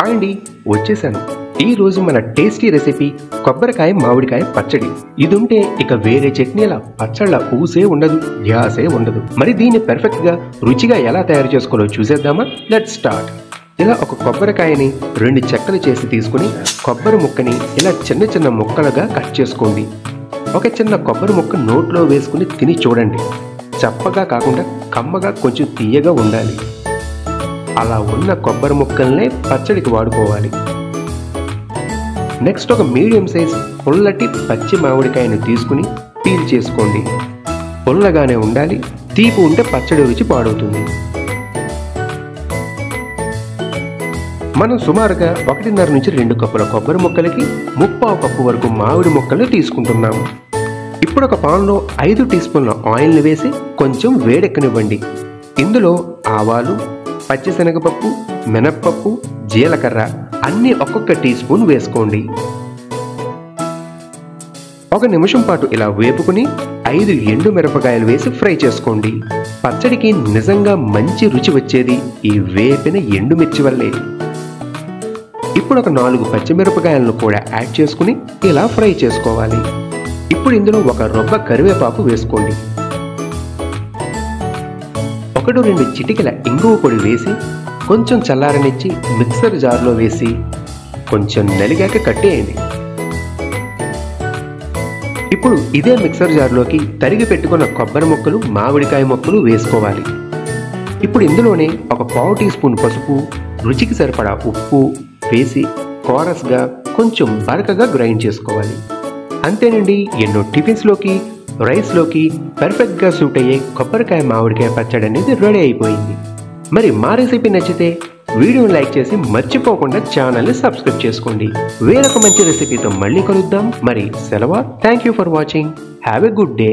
Hi అండి, వచ్చేసాను. ఈ రోజు మన టేస్టీ రెసిపీ కొబ్బరికాయ మామిడికాయ పచ్చడి. ఇది ఉంటే ఇక వేరే చట్నీల పచ్చళ్ళ ఊసే ఉండదు, ధ్యాసే ఉండదు. మరి దీన్ని పర్ఫెక్ట్ గా రుచిగా ఎలా తయారు చేసుకోవాలో చూసేద్దామా? Let's start. ఇలా ఒక కొబ్బరికాయని 2 చెక్కలు చేసి తీసుకుని కొబ్బరి ముక్కని ఇలా చిన్న చిన్న ముక్కలుగా కట్ చేసుకోండి. ఒక చిన్న కొబ్బరి ముక్క నోట్లో వేసుకుని తిని చూడండి. చప్పగా కాకుండా కమ్మగా కొంచెం తీయగా ఉండాలి. అలా ఉన్న కొబ్బరి ముక్కల్నే పచ్చడికి వాడుకోవాలి. నెక్స్ట్ ఒక మీడియం సైజ్ పుల్లటి పచ్చి మామిడికాయను తీసుకుని పీల్ చేసుకోండి. పుల్లగానే ఉండాలి, తీపి ఉంటే పచ్చడి రుచి పాడవుతుంది. మనం సుమారుగా 1.5 నుంచి 2 కప్పుల కొబ్బరి ముక్కలకి 3/4 కప్పు వరకు మామిడి ముక్కలు తీసుకుంటున్నాము. ఇప్పుడు ఒక పాన్లో 5 టీ స్పూన్ల ఆయిల్ని వేసి కొంచెం వేడెక్కనివ్వండి. ఇందులో ఆవాలు, పచ్చిశనగపప్పు, మినప్పప్పు, జీలకర్ర అన్నీ ఒక్కొక్క టీ స్పూన్ వేసుకోండి. 1 నిమిషం పాటు ఇలా వేపుకుని 5 ఎండు మిరపకాయలు వేసి ఫ్రై చేసుకోండి. పచ్చడికి నిజంగా మంచి రుచి వచ్చేది ఈ వేపిన ఎండుమిర్చి వల్లే. ఇప్పుడు ఒక 4 పచ్చిమిరపకాయలను కూడా యాడ్ చేసుకుని ఇలా ఫ్రై చేసుకోవాలి. ఇప్పుడు ఇందులో ఒక రొబ్బ కరివేపాకు వేసుకోండి. 1-2 చిటికెల ఇంగువ పొడి వేసి కొంచెం చల్లారనిచ్చి మిక్సర్ జార్లో వేసి కొంచెం నలిగాక కట్టేయండి. ఇప్పుడు ఇదే మిక్సర్ జార్లోకి తరిగి పెట్టుకున్న కొబ్బరి ముక్కలు, మామిడికాయ ముక్కలు వేసుకోవాలి. ఇప్పుడు ఇందులోనే ఒక 1/4 టీ స్పూన్ పసుపు, రుచికి సరిపడా ఉప్పు వేసి కోరస్గా కొంచెం బరకగా గ్రైండ్ చేసుకోవాలి. అంతేనండి, ఎన్నో టిఫిన్స్లోకి, రైస్లోకి పర్ఫెక్ట్గా సూట్ అయ్యే కొబ్బరికాయ మామిడికాయ పచ్చడి అనేది రెడీ అయిపోయింది. మరి మా రెసిపీ నచ్చితే వీడియోని లైక్ చేసి మర్చిపోకుండా ఛానల్ని సబ్స్క్రైబ్ చేసుకోండి. వేరొక మంచి రెసిపీతో మళ్ళీ కలుద్దాం. మరి సెలవు. Thank you for watching. Have a good day.